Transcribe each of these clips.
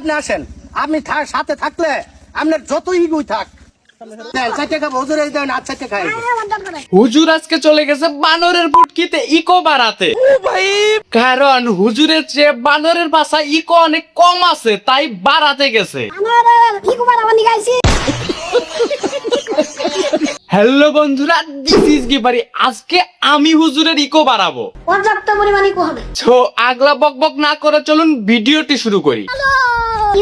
আপনি আসেন, আপনি সাথে থাকলে আপনার যত ইগুই থাক হুজুর আজকে চলে গেছে বানরের বুটকিতে ইকো বাড়াতে। কারণ হুজুরের চেয়ে বানরের বাসা ইকো অনেক কম আছে, তাই বাড়াতে গেছে। হ্যালো বন্ধুরা, দিস ইজ গিপারি। আজকে আমি হুজুরের ইকো বাড়াবো। পর্যাপ্ত পরিমাণ ইকো হবে। তো আগলা বকবক না করে চলুন ভিডিওটি শুরু করি।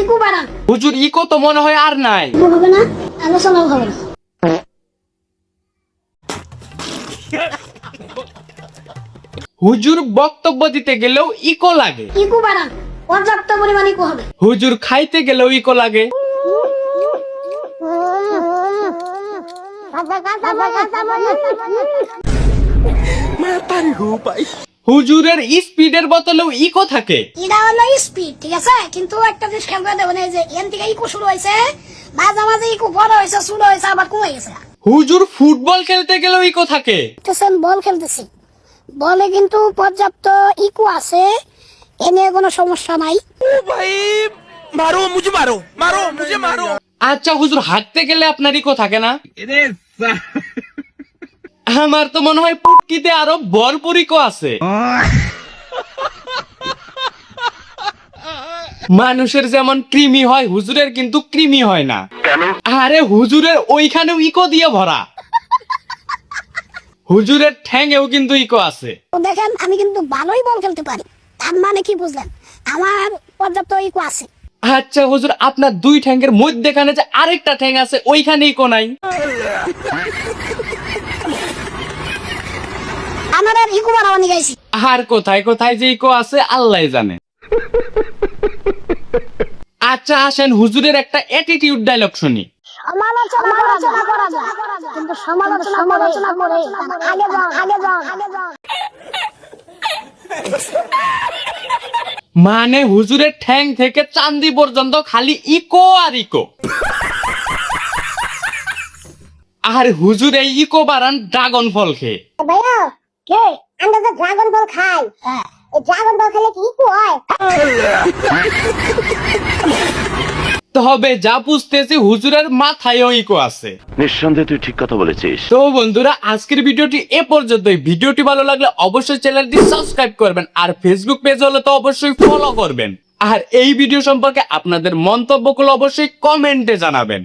ইকো বাড়ান। হুজুর ইকো তো মনে হয় আর নাই। হবে না, আলোচনাও হবে না। হুজুর বক্তব্য দিতে গেলেও ইকো লাগে। ইকো বাড়ান, পর্যাপ্ত পরিমাণ ইকো হবে। হুজুর খাইতে গেলেও ইকো লাগে। হুজুরের স্পিডের বোতলেও ইকো থাকে। এটা হলো স্পিড, ঠিক আছে, কিন্তু একটা জিনিস খেয়াল করে দেখুন, এই যে এন থেকে ইকো শুরু হয়েছে, মাঝে মাঝে ইকো বড় হয়েছে, শুরু হয়েছে, আবার কমে গেছে। হুজুর ফুটবল খেলতে গেলেও ইকো থাকে। বল খেলতেছি, বলে কিন্তু পর্যাপ্ত ইকো আছে, এ নিয়ে কোনো সমস্যা নাই। আচ্ছা হুজুর হাঁটতে গেলে আপনার ইকো থাকে না? আমার তো মনে হয় পুটকিতে আরো ভরপুর ইকো আছে। মানুষের যেমন কৃমি হয়, হুজুরের কিন্তু কৃমি হয় না। আরে হুজুরের ওইখানেও ইকো দিয়ে ভরা। হুজুরের ঠ্যাঙেও কিন্তু ইকো আছে। দেখেন, আমি কিন্তু ভালোই বল খেলতে পারি, তার মানে কি বুঝলেন? আমার পর্যাপ্ত ইকো আছে। আচ্ছা হুজুর, আপনার দুই ঠ্যাঙ্গের মধ্যেখানে যে আরেকটা ঠ্যাং আছে, ওইখানে ইকো নাই। আমার আর ইকো বাড়াবানি গাইছি। আর কোথায় কোথায় যে ইকো আছে আল্লাহ জানে। আচ্ছা আসেন হুজুরের একটা অ্যাটিটিউড ডায়লগ শুনি। সমালোচনা করা যায়, কিন্তু সমালোচনা করে আগে যাও। মানে হুজুরের ঠ্যাং থেকে চান্দি পর্যন্ত খালি ইকো আর ইকো। আর হুজুর এই ইকো বাড়ান ড্রাগন ফল খেয়ে। ভাইয়া, কে আমরা তো ড্রাগন ফল খাই, এই ড্রাগন ফল খেলে কি ইকো হয়? তবে যা বুঝতেছি হুজুরের মাথায়ও ইকো আছে। নিঃসন্দেহে তুই ঠিক কথা বলেছিস। তো বন্ধুরা, আজকের ভিডিওটি এ পর্যন্তই। ভিডিওটি ভালো লাগলে অবশ্যই চ্যানেলটি সাবস্ক্রাইব করবেন, আর ফেসবুক পেজ হলে তো অবশ্যই ফলো করবেন। আর এই ভিডিও সম্পর্কে আপনাদের মন্তব্যগুলো অবশ্যই কমেন্টে জানাবেন।